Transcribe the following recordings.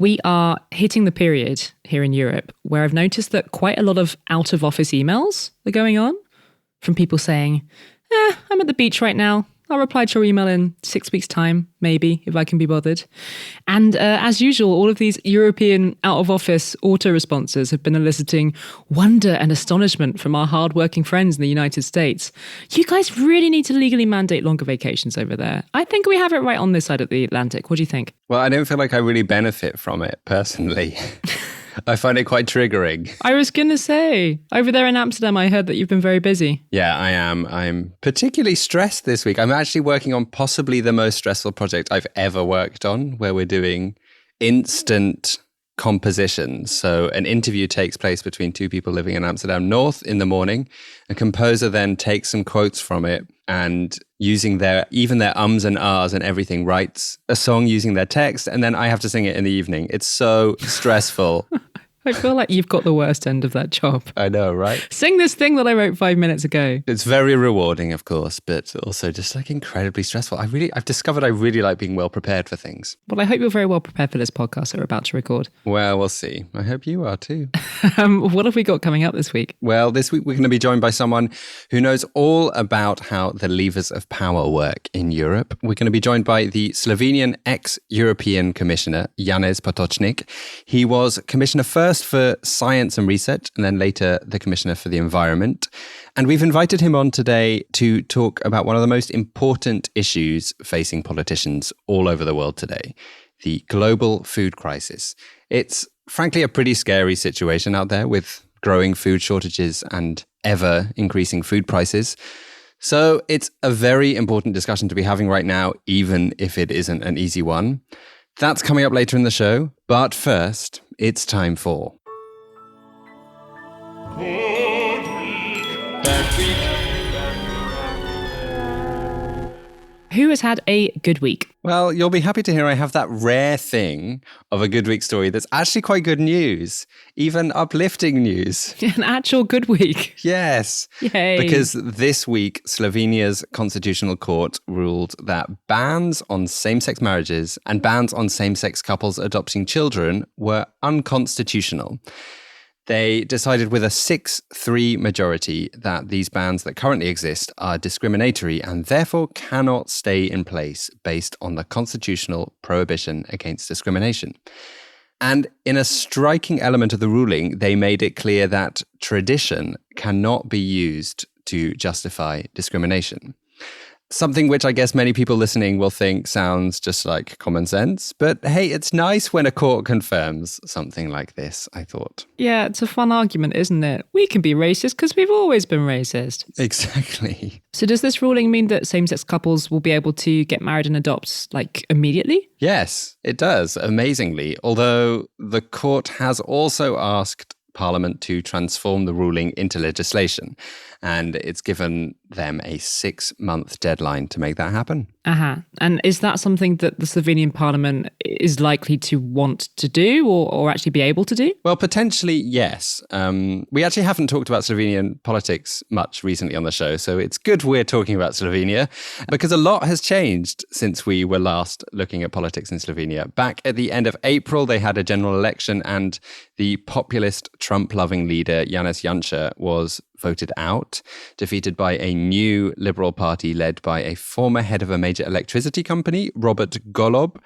We are hitting the period here in Europe where I've noticed that quite a lot of out-of-office emails are going on from people saying, I'm at the beach right now. I'll reply to your email in 6 weeks' time, maybe, if I can be bothered. And as usual, all of these European out-of-office auto-responses have been eliciting wonder and astonishment from our hard-working friends in the United States. You guys really need to legally mandate longer vacations over there. I think we have it right on this side of the Atlantic. What do you think? Well, I don't feel like I really benefit from it, personally. I find it quite triggering. I was going to say, over there in Amsterdam, I heard that you've been very busy. Yeah, I am. I'm particularly stressed this week. I'm actually working on possibly the most stressful project I've ever worked on, where we're doing instant composition. So an interview takes place between two people living in Amsterdam North in the morning. A composer then takes some quotes from it and using their ums and ahs and everything, writes a song using their text, and then I have to sing it in the evening. It's so stressful. I feel like you've got the worst end of that job. I know, right? Sing this thing that I wrote 5 minutes ago. It's very rewarding, of course, but also just like incredibly stressful. I've discovered I really like being well prepared for things. Well, I hope you're very well prepared for this podcast that we're about to record. Well, we'll see. I hope you are too. What have we got coming up this week? Well, this week we're going to be joined by someone who knows all about how the levers of power work in Europe. We're going to be joined by the Slovenian ex-European Commissioner, Janez Potočnik. He was Commissioner first for Science and Research, and then later the Commissioner for the Environment. And we've invited him on today to talk about one of the most important issues facing politicians all over the world today, the global food crisis. It's frankly a pretty scary situation out there with growing food shortages and ever increasing food prices. So it's a very important discussion to be having right now, even if it isn't an easy one. That's coming up later in the show. But first, it's time for... Who has had a good week? Well, you'll be happy to hear I have that rare thing of a good week story that's actually quite good news, even uplifting news. An actual good week. Yes. Yay. Because this week, Slovenia's Constitutional Court ruled that bans on same-sex marriages and bans on same-sex couples adopting children were unconstitutional. They decided with a 6-3 majority that these bans that currently exist are discriminatory and therefore cannot stay in place based on the constitutional prohibition against discrimination. And in a striking element of the ruling, they made it clear that tradition cannot be used to justify discrimination. Something which I guess many people listening will think sounds just like common sense. But hey, it's nice when a court confirms something like this, I thought. Yeah, it's a fun argument, isn't it? We can be racist because we've always been racist. Exactly. So does this ruling mean that same-sex couples will be able to get married and adopt, like, immediately? Yes, it does, amazingly. Although the court has also asked Parliament to transform the ruling into legislation. And it's given them a 6-month deadline to make that happen. And is that something that the Slovenian Parliament is likely to want to do or actually be able to do? Well, potentially, yes. We actually haven't talked about Slovenian politics much recently on the show, so it's good we're talking about Slovenia because a lot has changed since we were last looking at politics in Slovenia. Back at the end of April, they had a general election and the populist Trump-loving leader, Janez Janša, was voted out, defeated by a new Liberal Party led by a former head of a major electricity company, Robert Golob.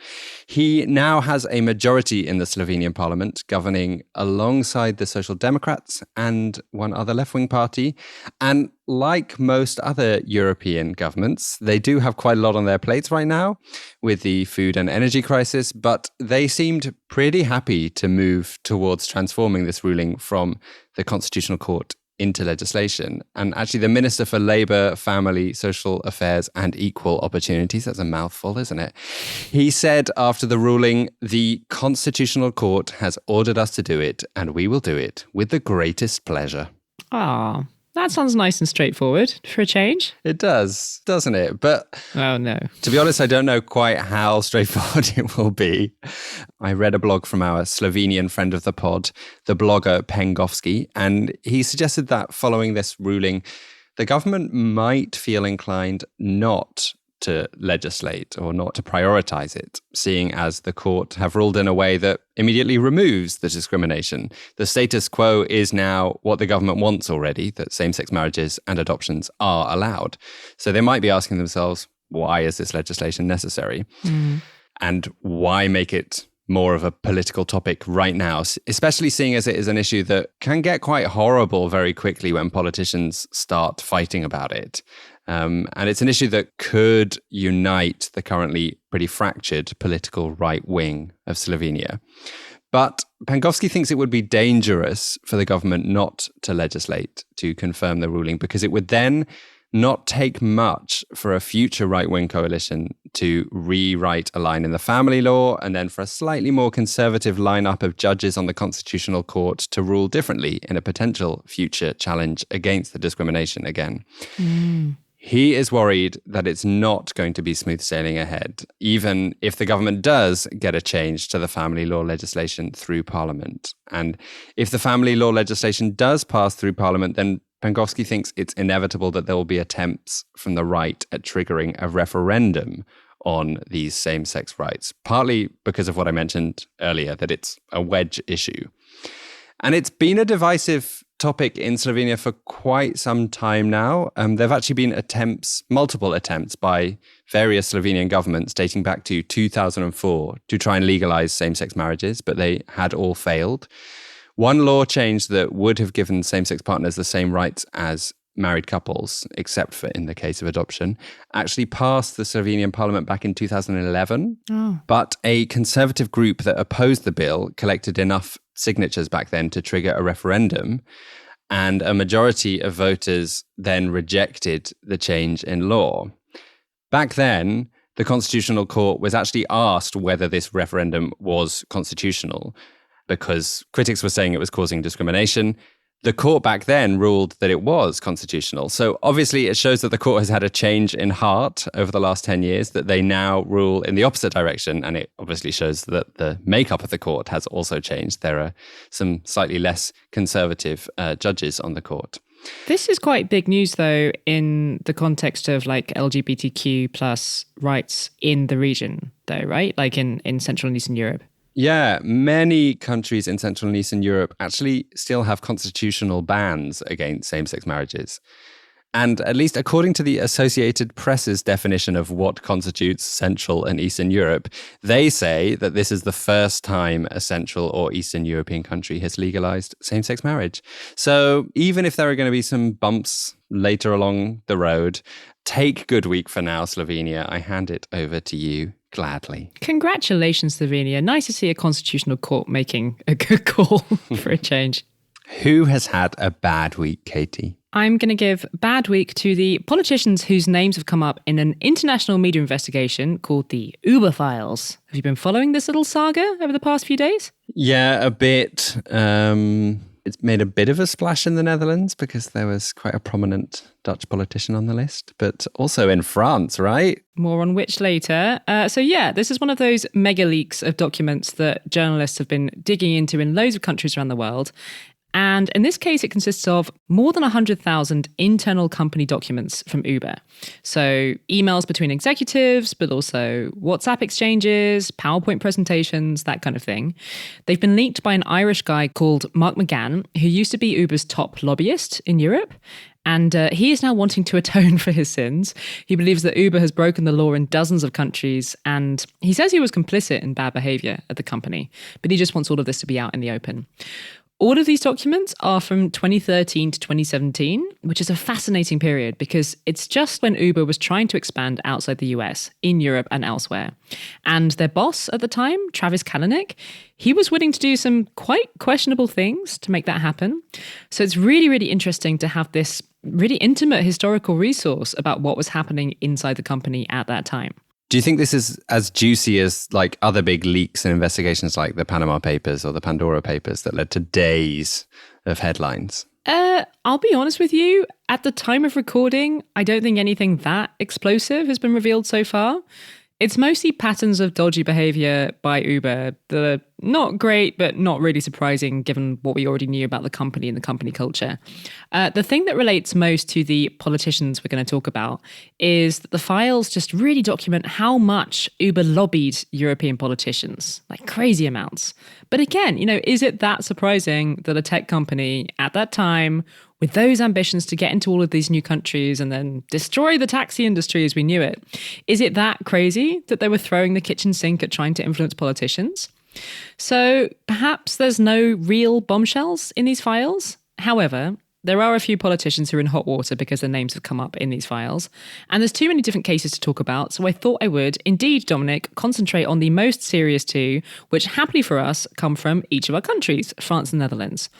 He now has a majority in the Slovenian parliament, governing alongside the Social Democrats and one other left-wing party. And like most other European governments, they do have quite a lot on their plates right now with the food and energy crisis, but they seemed pretty happy to move towards transforming this ruling from the Constitutional Court into legislation. And actually the Minister for Labour, Family, Social Affairs and Equal Opportunities, that's a mouthful, isn't it? He said after the ruling, the Constitutional Court has ordered us to do it and we will do it with the greatest pleasure. Ah, that sounds nice and straightforward for a change. It does, doesn't it? But oh no. To be honest, I don't know quite how straightforward it will be. I read a blog from our Slovenian friend of the pod, the blogger Pengovski, and he suggested that following this ruling, the government might feel inclined not to legislate or not to prioritize it, seeing as the court have ruled in a way that immediately removes the discrimination. The status quo is now what the government wants already, that same-sex marriages and adoptions are allowed. So they might be asking themselves, why is this legislation necessary? And why make it more of a political topic right now, especially seeing as it is an issue that can get quite horrible very quickly when politicians start fighting about it. And it's an issue that could unite the currently pretty fractured political right wing of Slovenia. But Pankowski thinks it would be dangerous for the government not to legislate to confirm the ruling, because it would then not take much for a future right-wing coalition to rewrite a line in the family law, and then for a slightly more conservative lineup of judges on the Constitutional Court to rule differently in a potential future challenge against the discrimination again. He is worried that it's not going to be smooth sailing ahead, even if the government does get a change to the family law legislation through Parliament. And if the family law legislation does pass through Parliament, then Pankowski thinks it's inevitable that there will be attempts from the right at triggering a referendum on these same-sex rights, partly because of what I mentioned earlier, that it's a wedge issue. And it's been a divisive topic in Slovenia for quite some time now. There have actually been multiple attempts by various Slovenian governments dating back to 2004 to try and legalize same-sex marriages, but they had all failed. One law change that would have given same-sex partners the same rights as married couples, except for in the case of adoption, actually passed the Slovenian parliament back in 2011. But a conservative group that opposed the bill collected enough signatures back then to trigger a referendum, and a majority of voters then rejected the change in law. Back then, the Constitutional Court was actually asked whether this referendum was constitutional, because critics were saying it was causing discrimination. The court back then ruled that it was constitutional. So obviously it shows that the court has had a change in heart over the last 10 years, that they now rule in the opposite direction. And it obviously shows that the makeup of the court has also changed. There are some slightly less conservative judges on the court. This is quite big news, though, in the context of like LGBTQ plus rights in the region, though, right? Like in Central and Eastern Europe. Yeah, many countries in Central and Eastern Europe actually still have constitutional bans against same-sex marriages. And at least according to the Associated Press's definition of what constitutes Central and Eastern Europe, they say that this is the first time a Central or Eastern European country has legalized same-sex marriage. So even if there are going to be some bumps later along the road, take good week for now, Slovenia. I hand it over to you. Gladly. Congratulations, Slovenia. Nice to see a constitutional court making a good call for a change. Who has had a bad week, Katy? I'm going to give bad week to the politicians whose names have come up in an international media investigation called the Uber Files. Have you been following this little saga over the past few days? Yeah, a bit. It's made a bit of a splash in the Netherlands because there was quite a prominent Dutch politician on the list, but also in France, right? More on which later. So yeah, this is one of those mega leaks of documents that journalists have been digging into in loads of countries around the world. And in this case, it consists of more than 100,000 internal company documents from Uber. So emails between executives, but also WhatsApp exchanges, PowerPoint presentations, that kind of thing. They've been leaked by an Irish guy called Mark McGann, who used to be Uber's top lobbyist in Europe. And he is now wanting to atone for his sins. He believes that Uber has broken the law in dozens of countries, and he says he was complicit in bad behavior at the company, but he just wants all of this to be out in the open. All of these documents are from 2013 to 2017, which is a fascinating period because it's just when Uber was trying to expand outside the US, in Europe and elsewhere. And their boss at the time, Travis Kalanick, he was willing to do some quite questionable things to make that happen. So it's really, really interesting to have this really intimate historical resource about what was happening inside the company at that time. Do you think this is as juicy as like other big leaks and investigations like the Panama Papers or the Pandora Papers that led to days of headlines? I'll be honest with you. At the time of recording, I don't think anything that explosive has been revealed so far. It's mostly patterns of dodgy behavior by Uber that are not great, but not really surprising given what we already knew about the company and the company culture. The thing that relates most to the politicians we're going to talk about is that the files just really document how much Uber lobbied European politicians, like crazy amounts. But again, is it that surprising that a tech company at that time, with those ambitions to get into all of these new countries and then destroy the taxi industry as we knew it, is it that crazy that they were throwing the kitchen sink at trying to influence politicians? So perhaps there's no real bombshells in these files. However, there are a few politicians who are in hot water because their names have come up in these files. And there's too many different cases to talk about, so I thought I would, indeed, Dominic, concentrate on the most serious two, which happily for us come from each of our countries, France and Netherlands.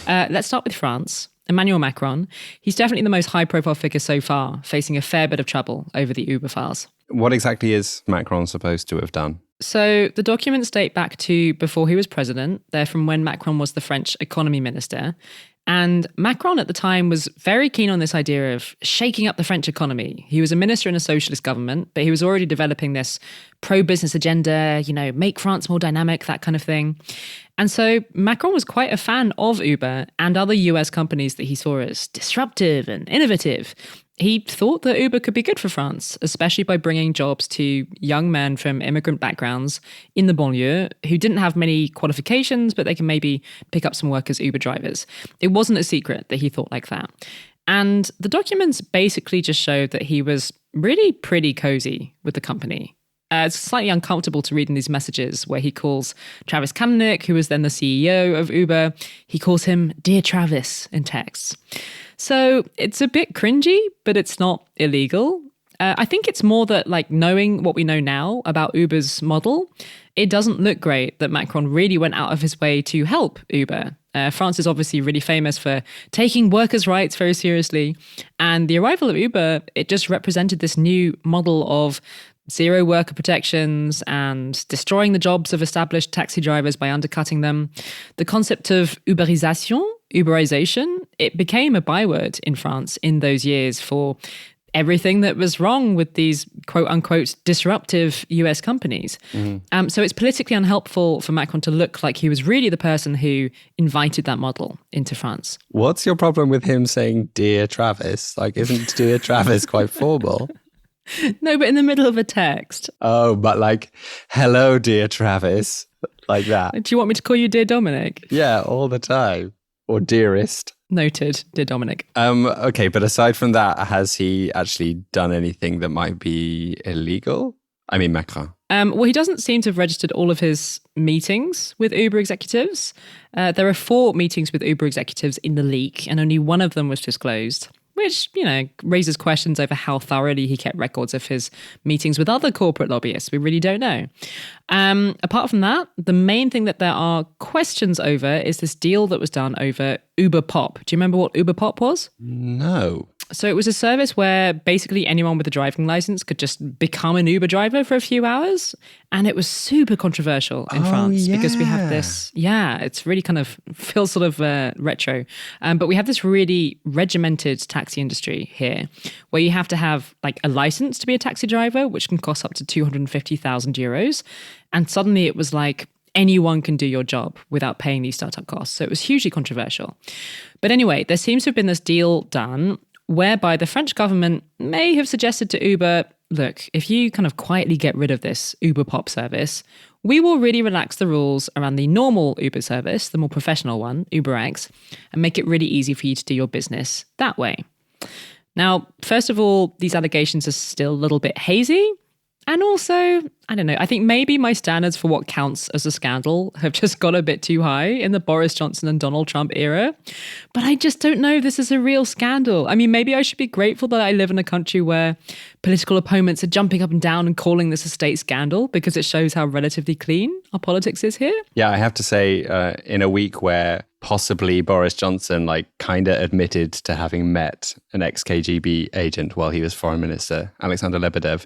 Let's start with France. Emmanuel Macron, he's definitely the most high-profile figure so far, facing a fair bit of trouble over the Uber files. What exactly is Macron supposed to have done? So the documents date back to before he was president. They're from when Macron was the French economy minister. And Macron at the time was very keen on this idea of shaking up the French economy. He was a minister in a socialist government, but he was already developing this pro-business agenda, make France more dynamic, that kind of thing. And so Macron was quite a fan of Uber and other US companies that he saw as disruptive and innovative. He thought that Uber could be good for France, especially by bringing jobs to young men from immigrant backgrounds in the banlieue who didn't have many qualifications, but they can maybe pick up some work as Uber drivers. It wasn't a secret that he thought like that. And the documents basically just showed that he was really pretty cozy with the company. It's slightly uncomfortable to read in these messages where he calls Travis Kalanick, who was then the CEO of Uber, he calls him Dear Travis in texts. So it's a bit cringy, but it's not illegal. I think it's more that, knowing what we know now about Uber's model, it doesn't look great that Macron really went out of his way to help Uber. France is obviously really famous for taking workers' rights very seriously. And the arrival of Uber, it just represented this new model of zero worker protections and destroying the jobs of established taxi drivers by undercutting them. The concept of Uberization, it became a byword in France in those years for everything that was wrong with these quote-unquote disruptive US companies. Mm-hmm. So it's politically unhelpful for Macron to look like he was really the person who invited that model into France. What's your problem with him saying Dear Travis? Isn't Dear Travis quite formal? No, but in the middle of a text. Oh, but hello, dear Travis, like that. Do you want me to call you Dear Dominic? Yeah, all the time. Or dearest. Noted, Dear Dominic. Okay, but aside from that, has he actually done anything that might be illegal? I mean, Macron. Well, he doesn't seem to have registered all of his meetings with Uber executives. There are 4 meetings with Uber executives in the leak, and only one of them was disclosed, which, raises questions over how thoroughly he kept records of his meetings with other corporate lobbyists. We really don't know. Apart from that, the main thing that there are questions over is this deal that was done over Uber Pop. Do you remember what Uber Pop was? No. So it was a service where basically anyone with a driving license could just become an Uber driver for a few hours. And it was super controversial in France because we have this, it's really kind of feels sort of retro. But we have this really regimented taxi industry here where you have to have a license to be a taxi driver, which can cost up to 250,000 euros. And suddenly it was anyone can do your job without paying these startup costs. So it was hugely controversial. But anyway, there seems to have been this deal done whereby the French government may have suggested to Uber, look, if you kind of quietly get rid of this Uber Pop service, we will really relax the rules around the normal Uber service, the more professional one, UberX, and make it really easy for you to do your business that way. Now, first of all, these allegations are still a little bit hazy. And also, I don't know, I think maybe my standards for what counts as a scandal have just got a bit too high in the Boris Johnson and Donald Trump era. But I just don't know if this is a real scandal. I mean, maybe I should be grateful that I live in a country where political opponents are jumping up and down and calling this a state scandal because it shows how relatively clean our politics is here. Yeah, I have to say, in a week where possibly Boris Johnson kind of admitted to having met an ex-KGB agent while he was foreign minister, Alexander Lebedev,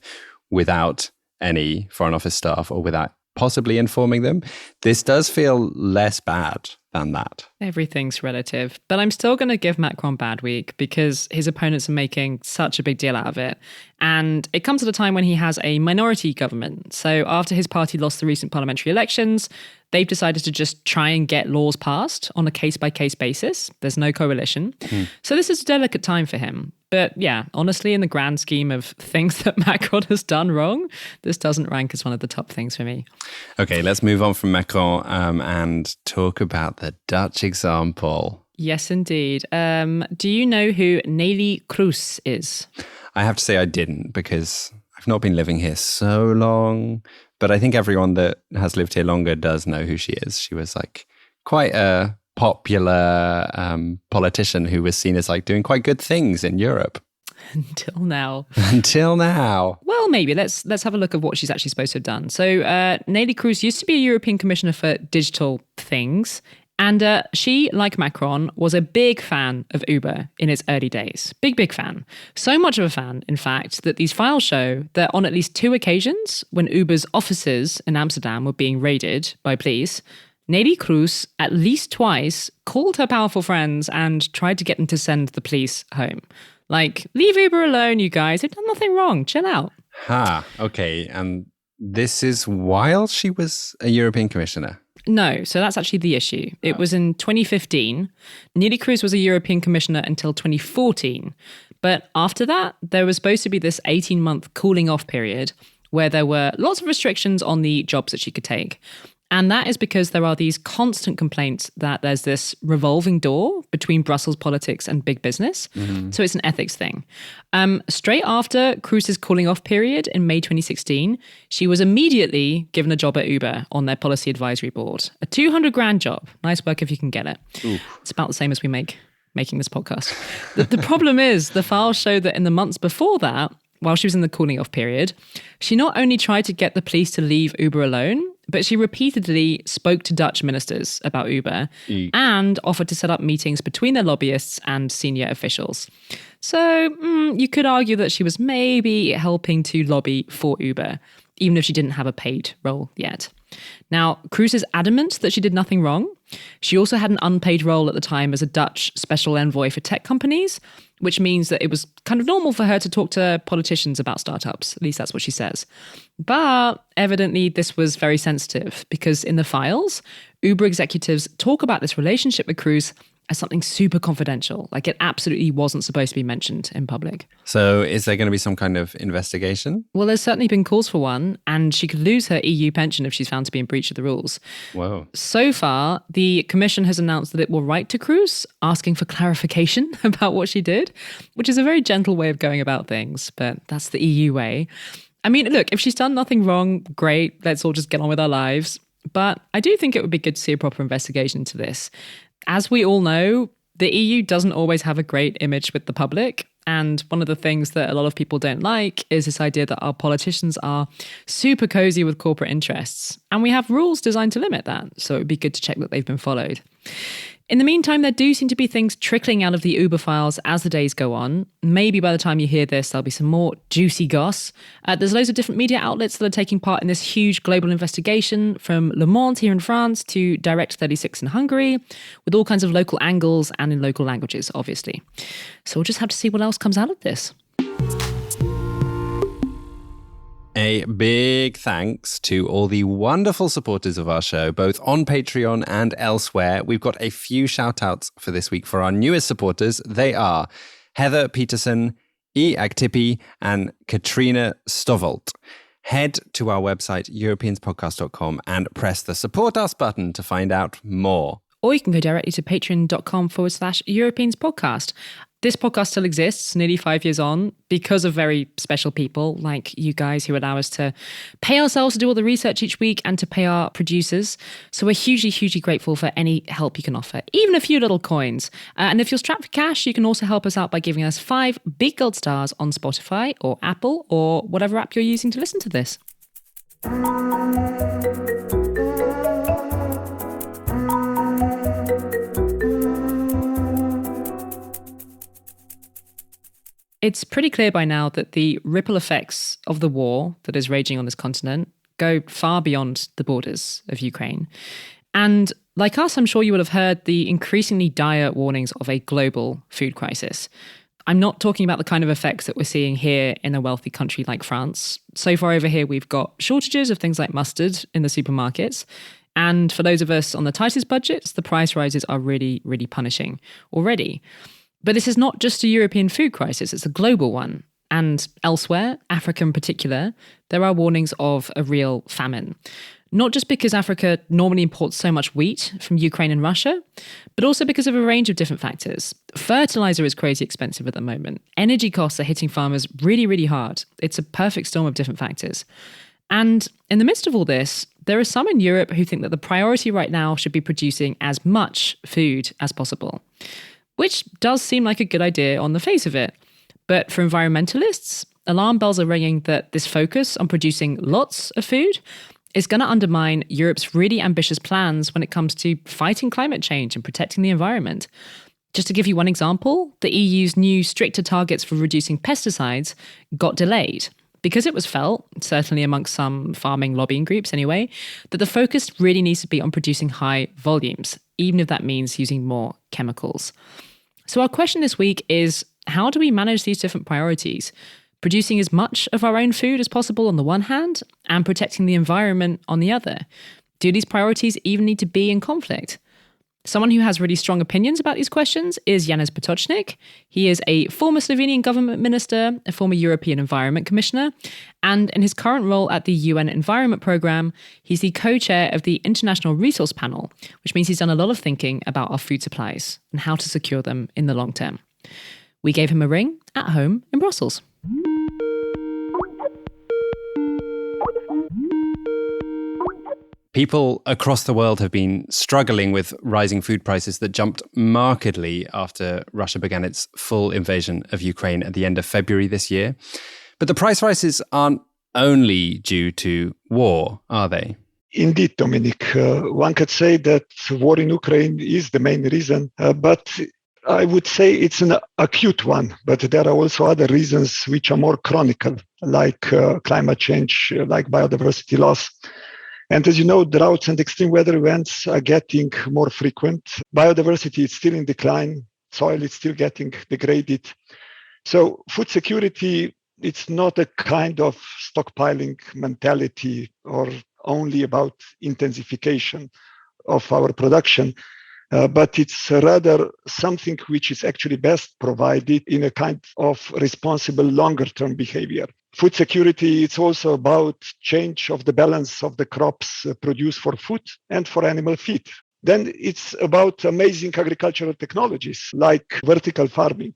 without any Foreign Office staff or without possibly informing them. This does feel less bad than that. Everything's relative. But I'm still going to give Macron bad week because his opponents are making such a big deal out of it. And it comes at a time when he has a minority government. So after his party lost the recent parliamentary elections, they've decided to just try and get laws passed on a case-by-case basis. There's no coalition. So this is a delicate time for him. But yeah, honestly, in the grand scheme of things that Macron has done wrong, this doesn't rank as one of the top things for me. Okay, let's move on from Macron and talk about the Dutch example. Yes, indeed. Do you know who Nelly Kroes is? I have to say I didn't because I've not been living here so long. But I think everyone that has lived here longer does know who she is. She was like quite a popular politician who was seen as like doing quite good things in Europe. Until now. Until now. Well, maybe. Let's have a look at what she's actually supposed to have done. So Nelly Kroes used to be a European Commissioner for Digital Things. And she, like Macron, was a big fan of Uber in its early days. Big fan. So much of a fan, in fact, that these files show that on at least 2 occasions when Uber's offices in Amsterdam were being raided by police, Nelly Kroes at least twice called her powerful friends and tried to get them to send the police home. Like, leave Uber alone, you guys. They've done nothing wrong. Chill out. Okay. And this is while she was a European Commissioner? No, so that's actually the issue. It was in 2015. Nelly Kroes was a European Commissioner until 2014. But after that, there was supposed to be this 18-month cooling off period where there were lots of restrictions on the jobs that she could take. And that is because there are these constant complaints that there's this revolving door between Brussels politics and big business. So it's an ethics thing. Straight after Kroes' cooling off period in May 2016, she was immediately given a job at Uber on their policy advisory board. A 200 grand job. Nice work if you can get it. Ooh. It's about the same as we make making this podcast. The problem is the files show that in the months before that, while she was in the cooling off period, she not only tried to get the police to leave Uber alone, but she repeatedly spoke to Dutch ministers about Uber and offered to set up meetings between their lobbyists and senior officials. So you could argue that she was maybe helping to lobby for Uber, even if she didn't have a paid role yet. Now, Kroes is adamant that she did nothing wrong. She also had an unpaid role at the time as a Dutch special envoy for tech companies, which means that it was kind of normal for her to talk to politicians about startups. At least that's what she says. But evidently this was very sensitive because in the files, Uber executives talk about this relationship with Kroes as something super confidential. Like it absolutely wasn't supposed to be mentioned in public. So is there going to be some kind of investigation? Well, there's certainly been calls for one, and she could lose her EU pension if she's found to be in breach of the rules. Whoa. So far, the Commission has announced that it will write to Kroes asking for clarification about what she did, which is a very gentle way of going about things, but that's the EU way. I mean, look, if she's done nothing wrong, great, let's all just get on with our lives. But I do think it would be good to see a proper investigation into this. As we all know, the EU doesn't always have a great image with the public. And one of the things that a lot of people don't like is this idea that our politicians are super cozy with corporate interests. And we have rules designed to limit that. So it would be good to check that they've been followed. In the meantime, there do seem to be things trickling out of the Uber files as the days go on. Maybe by the time you hear this, there'll be some more juicy goss. There's loads of different media outlets that are taking part in this huge global investigation, from Le Monde here in France to Direct 36 in Hungary, with all kinds of local angles and in local languages, obviously. So we'll just have to see what else comes out of this. A big thanks to all the wonderful supporters of our show, both on Patreon and elsewhere. We've got a few shout-outs for this week for our newest supporters. They are Heather Peterson, E. Agtipi, and Katrina Stovolt. Head to our website, europeanspodcast.com, and press the Support Us button to find out more. Or you can go directly to patreon.com/Europeans podcast. This podcast still exists nearly 5 years on because of very special people like you guys who allow us to pay ourselves to do all the research each week and to pay our producers. So we're hugely grateful for any help you can offer, even a few little coins. And if you're strapped for cash, you can also help us out by giving us 5 big gold stars on Spotify or Apple or whatever app you're using to listen to this. It's pretty clear by now that the ripple effects of the war that is raging on this continent go far beyond the borders of Ukraine. And like us, I'm sure you will have heard the increasingly dire warnings of a global food crisis. I'm not talking about the kind of effects that we're seeing here in a wealthy country like France. So far over here, we've got shortages of things like mustard in the supermarkets. And for those of us on the tightest budgets, the price rises are really, really punishing already. But this is not just a European food crisis, it's a global one. And elsewhere, Africa in particular, there are warnings of a real famine. Not just because Africa normally imports so much wheat from Ukraine and Russia, but also because of a range of different factors. Fertilizer is crazy expensive at the moment. Energy costs are hitting farmers really, really hard. It's a perfect storm of different factors. And in the midst of all this, there are some in Europe who think that the priority right now should be producing as much food as possible, which does seem like a good idea on the face of it. But for environmentalists, alarm bells are ringing that this focus on producing lots of food is going to undermine Europe's really ambitious plans when it comes to fighting climate change and protecting the environment. Just to give you one example, the EU's new stricter targets for reducing pesticides got delayed because it was felt, certainly amongst some farming lobbying groups anyway, that the focus really needs to be on producing high volumes, even if that means using more chemicals. So our question this week is, how do we manage these different priorities? Producing as much of our own food as possible on the one hand, and protecting the environment on the other. Do these priorities even need to be in conflict? Someone who has really strong opinions about these questions is Janez Potočnik. He is a former Slovenian government minister, a former European Environment Commissioner, and in his current role at the UN Environment Programme, he's the co-chair of the International Resource Panel, which means he's done a lot of thinking about our food supplies and how to secure them in the long term. We gave him a ring at home in Brussels. People across the world have been struggling with rising food prices that jumped markedly after Russia began its full invasion of Ukraine at the end of February this year. But the price rises aren't only due to war, are they? Indeed, Dominic. One could say that war in Ukraine is the main reason, but I would say it's an acute one. But there are also other reasons which are more chronic, like climate change, like biodiversity loss. And as you know, droughts and extreme weather events are getting more frequent. Biodiversity is still in decline. Soil is still getting degraded. So food security, it's not a kind of stockpiling mentality or only about intensification of our production, but it's rather something which is actually best provided in a kind of responsible longer-term behavior. Food security, it's also about change of the balance of the crops produced for food and for animal feed. Then it's about amazing agricultural technologies like vertical farming.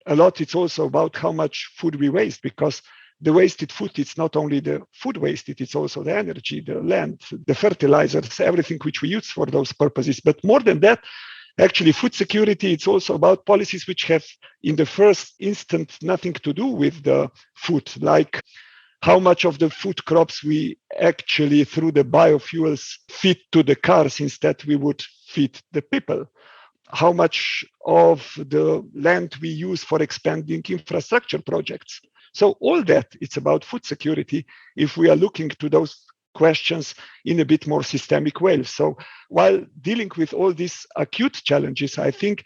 A lot, it's also about how much food we waste, because the wasted food, it's not only the food wasted, it's also the energy, the land, the fertilizers, everything which we use for those purposes. But more than that, actually, food security, it's also about policies which have, in the first instant, nothing to do with the food, like how much of the food crops we actually, through the biofuels, feed to the cars instead we would feed the people. How much of the land we use for expanding infrastructure projects. So all that, it's about food security if we are looking to those questions in a bit more systemic way. So while dealing with all these acute challenges, I think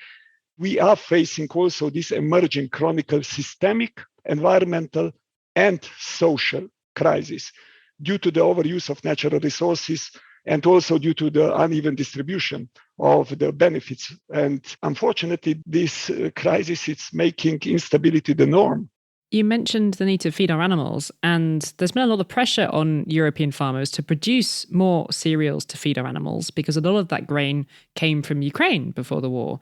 we are facing also this emerging chronic systemic, environmental and social crisis due to the overuse of natural resources and also due to the uneven distribution of the benefits. And unfortunately, this crisis is making instability the norm. You mentioned the need to feed our animals, and there's been a lot of pressure on European farmers to produce more cereals to feed our animals because a lot of that grain came from Ukraine before the war.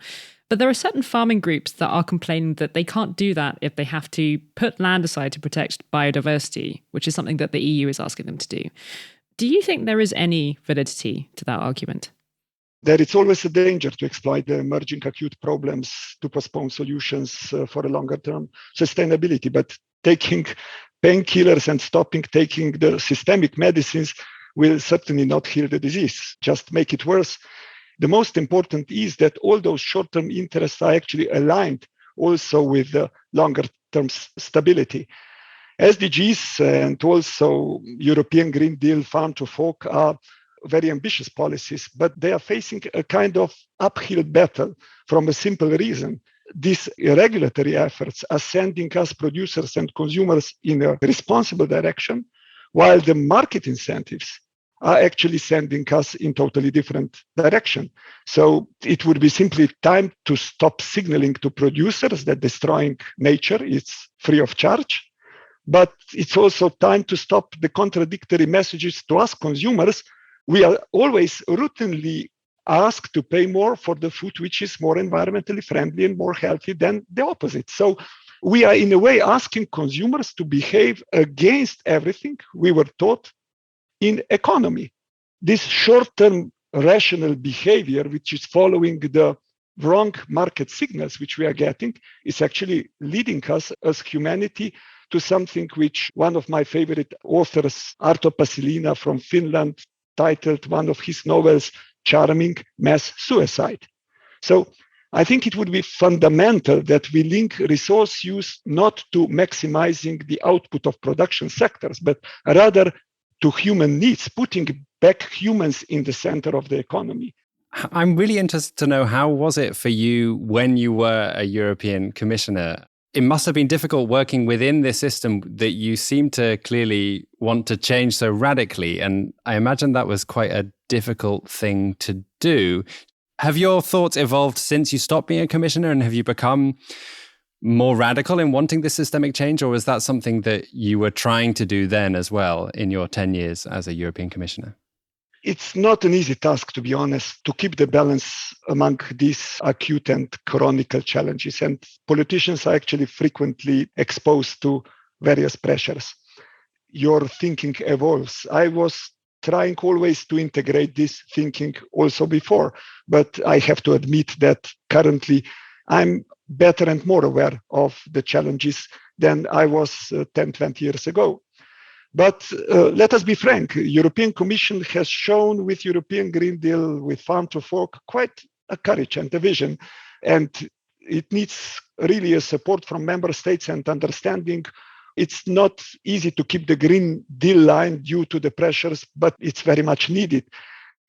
But there are certain farming groups that are complaining that they can't do that if they have to put land aside to protect biodiversity, which is something that the EU is asking them to do. Do you think there is any validity to that argument? There is always a danger to exploit the emerging acute problems to postpone solutions for a longer term sustainability. But taking painkillers and stopping taking the systemic medicines will certainly not heal the disease, just make it worse. The most important is that all those short-term interests are actually aligned also with the longer-term stability. SDGs and also European Green Deal, Farm to Fork are very ambitious policies, but they are facing a kind of uphill battle from a simple reason. These regulatory efforts are sending us producers and consumers in a responsible direction, while the market incentives are actually sending us in totally different direction. So it would be simply time to stop signaling to producers that destroying nature is free of charge. But it's also time to stop the contradictory messages to us consumers. We are always routinely asked to pay more for the food which is more environmentally friendly and more healthy than the opposite. So we are in a way asking consumers to behave against everything we were taught in economy. This short-term rational behavior, which is following the wrong market signals which we are getting, is actually leading us as humanity to something which one of my favorite authors, Arto Pasilina from Finland, titled one of his novels, Charming Mass Suicide. So I think it would be fundamental that we link resource use not to maximizing the output of production sectors, but rather to human needs, putting back humans in the center of the economy. I'm really interested to know, how was it for you when you were a European Commissioner? It must have been difficult working within this system that you seem to clearly want to change so radically. And I imagine that was quite a difficult thing to do. Have your thoughts evolved since you stopped being a commissioner, and have you become more radical in wanting this systemic change? Or was that something that you were trying to do then as well in your 10 years as a European Commissioner? It's not an easy task, to be honest, to keep the balance among these acute and chronic challenges. And politicians are actually frequently exposed to various pressures. Your thinking evolves. I was trying always to integrate this thinking also before, but I have to admit that currently I'm better and more aware of the challenges than I was 10, 20 years ago. But let us be frank, European Commission has shown with European Green Deal, with Farm to Fork, quite a courage and a vision. And it needs really a support from member states and understanding. It's not easy to keep the Green Deal line due to the pressures, but it's very much needed.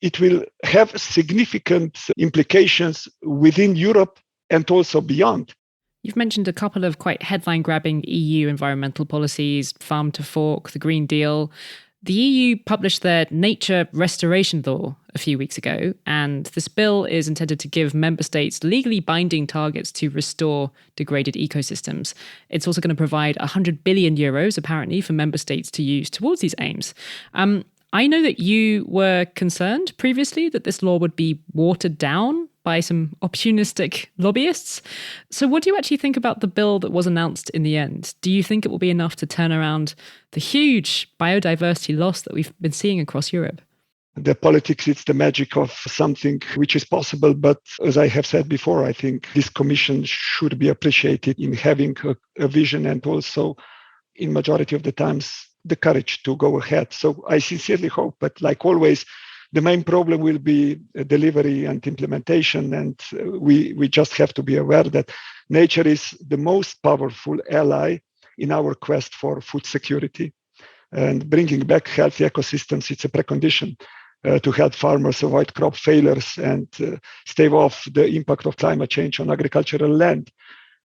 It will have significant implications within Europe and also beyond. You've mentioned a couple of quite headline-grabbing EU environmental policies, Farm to Fork, the Green Deal. The EU published their Nature Restoration Law a few weeks ago, and this bill is intended to give member states legally binding targets to restore degraded ecosystems. It's also going to provide 100 billion euros, apparently, for member states to use towards these aims. I know that you were concerned previously that this law would be watered down by some opportunistic lobbyists. So what do you actually think about the bill that was announced in the end? Do you think it will be enough to turn around the huge biodiversity loss that we've been seeing across Europe? The politics, it's the magic of something which is possible. But as I have said before, I think this commission should be appreciated in having a vision and also, in majority of the times, the courage to go ahead. So I sincerely hope, but like always, the main problem will be delivery and implementation. And we just have to be aware that nature is the most powerful ally in our quest for food security. And bringing back healthy ecosystems, it's a precondition to help farmers avoid crop failures and stave off the impact of climate change on agricultural land.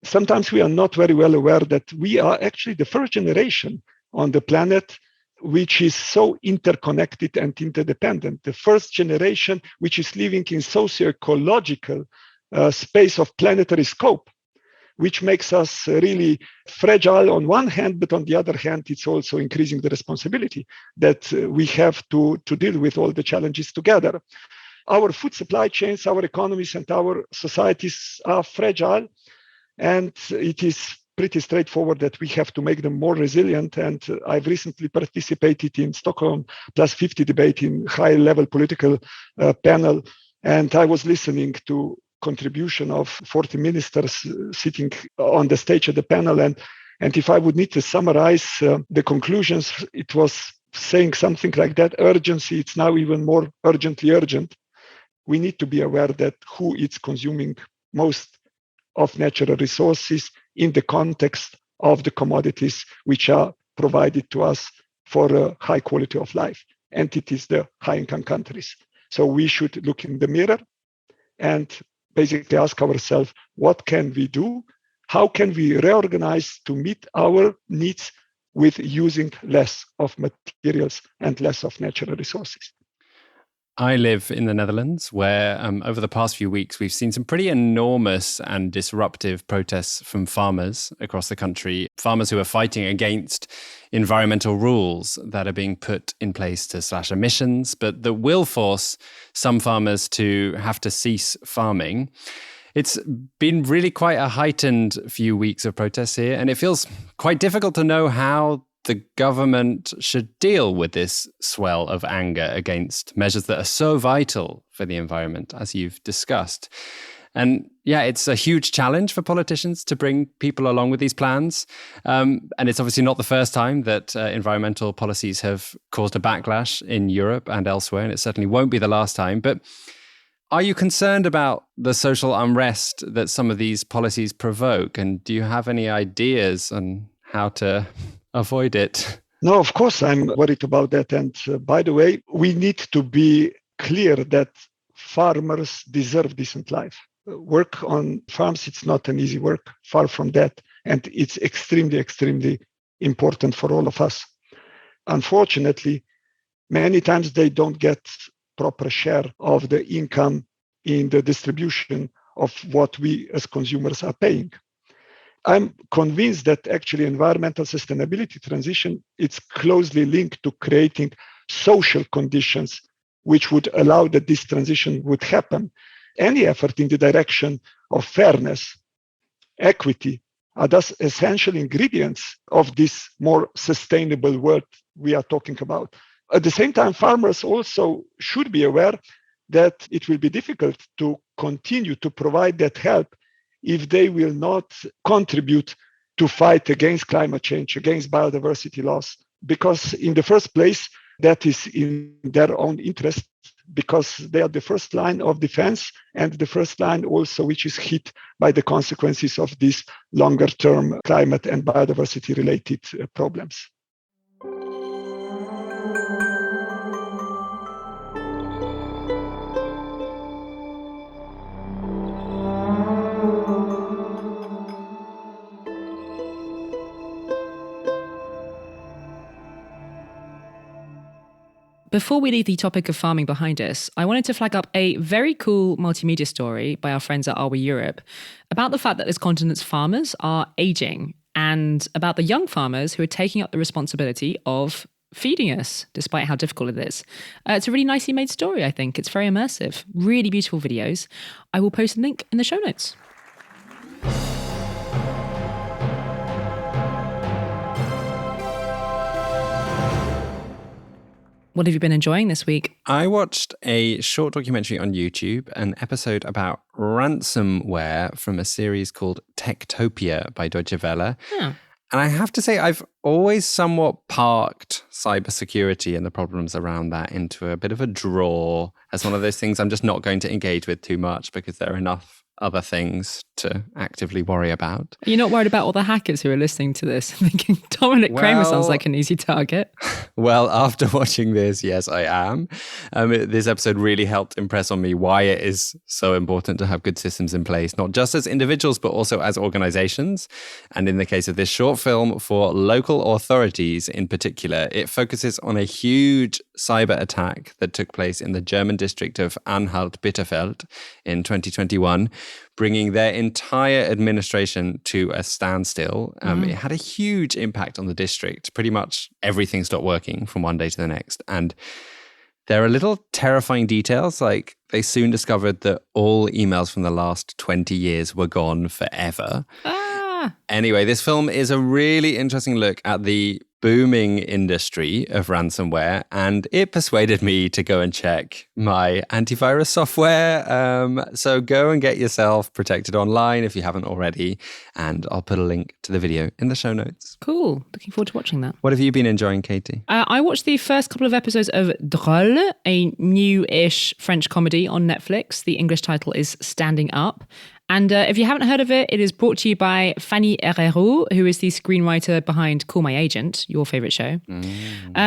Sometimes we are not very well aware that we are actually the first generation on the planet which is so interconnected and interdependent. The first generation which is living in socio-ecological space of planetary scope, which makes us really fragile on one hand, but on the other hand, it's also increasing the responsibility that we have to deal with all the challenges together. Our food supply chains, our economies, and our societies are fragile, and it is pretty straightforward that we have to make them more resilient. And I've recently participated in Stockholm Plus 50 debate in high-level political panel, and I was listening to contribution of 40 ministers sitting on the stage at the panel. And if I would need to summarize the conclusions, it was saying something like that: urgency, it's now even more urgently urgent. We need to be aware that who is consuming most of natural resources in the context of the commodities which are provided to us for a high quality of life. And it is the high-income countries. So we should look in the mirror and basically ask ourselves, what can we do? How can we reorganize to meet our needs with using less of materials and less of natural resources? I live in the Netherlands, where over the past few weeks, we've seen some pretty enormous and disruptive protests from farmers across the country. Farmers who are fighting against environmental rules that are being put in place to slash emissions, but that will force some farmers to have to cease farming. It's been really quite a heightened few weeks of protests here, and it feels quite difficult to know how the government should deal with this swell of anger against measures that are so vital for the environment, as you've discussed. And yeah, it's a huge challenge for politicians to bring people along with these plans. And it's obviously not the first time that environmental policies have caused a backlash in Europe and elsewhere, and it certainly won't be the last time. But are you concerned about the social unrest that some of these policies provoke? And do you have any ideas on how to avoid it? No, of course, I'm worried about that. And by the way, we need to be clear that farmers deserve decent life. Work on farms, it's not an easy work, far from that. And it's extremely, extremely important for all of us. Unfortunately, many times they don't get proper share of the income in the distribution of what we as consumers are paying. I'm convinced that actually environmental sustainability transition is closely linked to creating social conditions which would allow that this transition would happen. Any effort in the direction of fairness, equity, are thus essential ingredients of this more sustainable world we are talking about. At the same time, farmers also should be aware that it will be difficult to continue to provide that help if they will not contribute to fight against climate change, against biodiversity loss, because in the first place, that is in their own interest, because they are the first line of defense and the first line also which is hit by the consequences of these longer-term climate and biodiversity-related problems. Before we leave the topic of farming behind us, I wanted to flag up a very cool multimedia story by our friends at Are We Europe about the fact that this continent's farmers are aging and about the young farmers who are taking up the responsibility of feeding us, despite how difficult it is. It's a really nicely made story, I think. It's very immersive, really beautiful videos. I will post a link in the show notes. What have you been enjoying this week? I watched a short documentary on YouTube, an episode about ransomware from a series called Techtopia by Deutsche Welle. Oh. And I have to say, I've always somewhat parked cybersecurity and the problems around that into a bit of a drawer as one of those things I'm just not going to engage with too much because there are enough other things to actively worry about. Are you not worried about all the hackers who are listening to this and thinking Dominic Kramer sounds like an easy target? Well, after watching this, yes, I am. This episode really helped impress on me why it is so important to have good systems in place, not just as individuals, but also as organizations. And in the case of this short film, for local authorities in particular, it focuses on a huge cyber attack that took place in the German district of Anhalt-Bitterfeld in 2021, bringing their entire administration to a standstill. It had a huge impact on the district. Pretty much everything stopped working from one day to the next. And there are little terrifying details, like they soon discovered that all emails from the last 20 years were gone forever. Anyway, this film is a really interesting look at the booming industry of ransomware, and it persuaded me to go and check my antivirus software. So go and get yourself protected online if you haven't already, and I'll put a link to the video in the show notes. Cool. Looking forward to watching that. What have you been enjoying, Katy? I watched the first couple of episodes of Drôle, a new-ish French comedy on Netflix. The English title is Standing Up. And if you haven't heard of it, it is brought to you by Fanny Herrero, who is the screenwriter behind Call My Agent, your favourite show.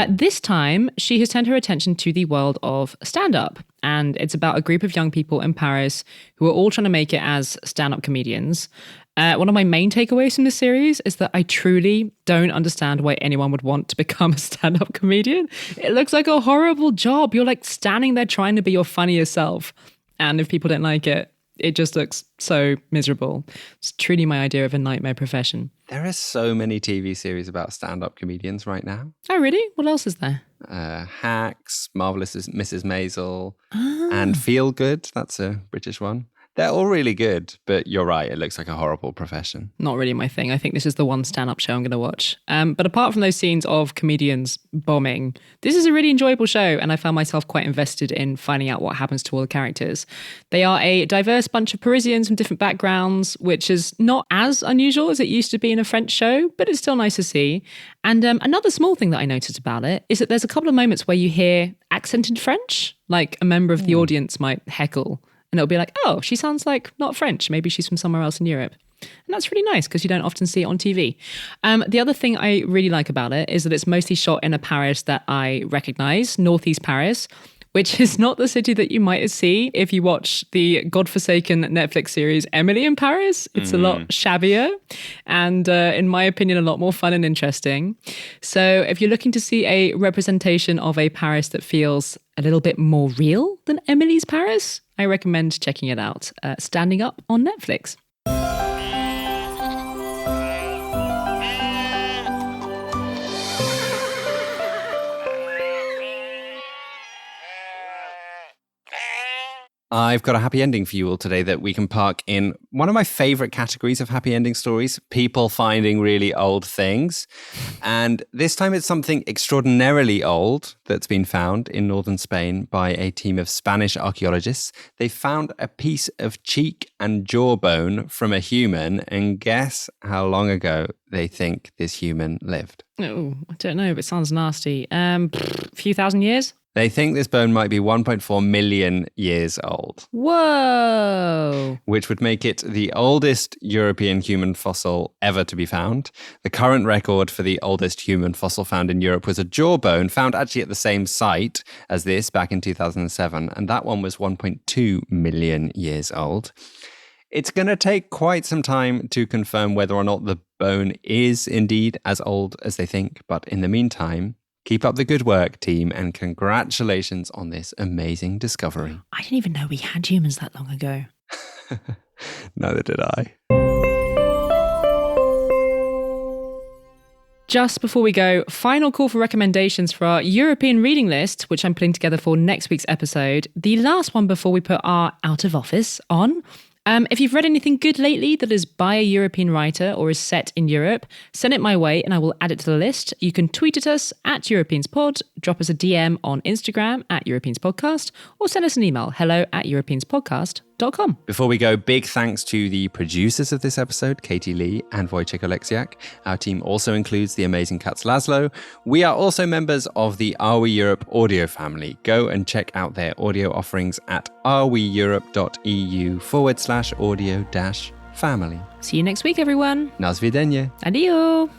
This time, she has turned her attention to the world of stand-up. And it's about a group of young people in Paris who are all trying to make it as stand-up comedians. One of my main takeaways from this series is that I truly don't understand why anyone would want to become a stand-up comedian. It looks like a horrible job. You're like standing there trying to be your funniest self. And if people don't like it, it just looks so miserable. It's truly my idea of a nightmare profession. There are so many TV series about stand-up comedians right now. Oh, really? What else is there? Hacks, Marvelous Mrs. Maisel, and Feel Good. That's a British one. They're all really good, but you're right. It looks like a horrible profession. Not really my thing. I think this is the one stand-up show I'm going to watch. But apart from those scenes of comedians bombing, this is a really enjoyable show, and I found myself quite invested in finding out what happens to all the characters. They are a diverse bunch of Parisians from different backgrounds, which is not as unusual as it used to be in a French show, but it's still nice to see. And another small thing that I noticed about it is that there's a couple of moments where you hear accented French, like a member of the audience might heckle. And it'll be like, oh, she sounds like not French. Maybe she's from somewhere else in Europe. And that's really nice because you don't often see it on TV. The other thing I really like about it is that it's mostly shot in a Paris that I recognize, Northeast Paris, which is not the city that you might see if you watch the godforsaken Netflix series Emily in Paris. It's a lot shabbier and, in my opinion, a lot more fun and interesting. So if you're looking to see a representation of a Paris that feels a little bit more real than Emily's Paris, I recommend checking it out. Standing Up on Netflix. I've got a happy ending for you all today that we can park in one of my favorite categories of happy ending stories, people finding really old things. And this time it's something extraordinarily old that's been found in northern Spain by a team of Spanish archaeologists. They found a piece of cheek and jawbone from a human, and guess how long ago they think this human lived? Oh, I don't know, but it sounds nasty. A few thousand years? They think this bone might be 1.4 million years old. Whoa! Which would make it the oldest European human fossil ever to be found. The current record for the oldest human fossil found in Europe was a jawbone found actually at the same site as this back in 2007, and that one was 1.2 million years old. It's going to take quite some time to confirm whether or not the bone is indeed as old as they think, but in the meantime, keep up the good work, team, and congratulations on this amazing discovery. I didn't even know we had humans that long ago. Neither did I. Just before we go, final call for recommendations for our European reading list, which I'm putting together for next week's episode. The last one before we put our out of office on. If you've read anything good lately that is by a European writer or is set in Europe, send it my way and I will add it to the list. You can tweet at us at EuropeansPod, drop us a DM on Instagram at EuropeansPodcast, or send us an email, hello@EuropeansPodcast.com. Before we go, big thanks to the producers of this episode, Katy Lee and Wojciech Oleksiak. Our team also includes the amazing Katz Laszlo. We are also members of the Are We Europe audio family. Go and check out their audio offerings at areweeurope.eu/audio-family. See you next week, everyone. Na zwiedzenie. Adio.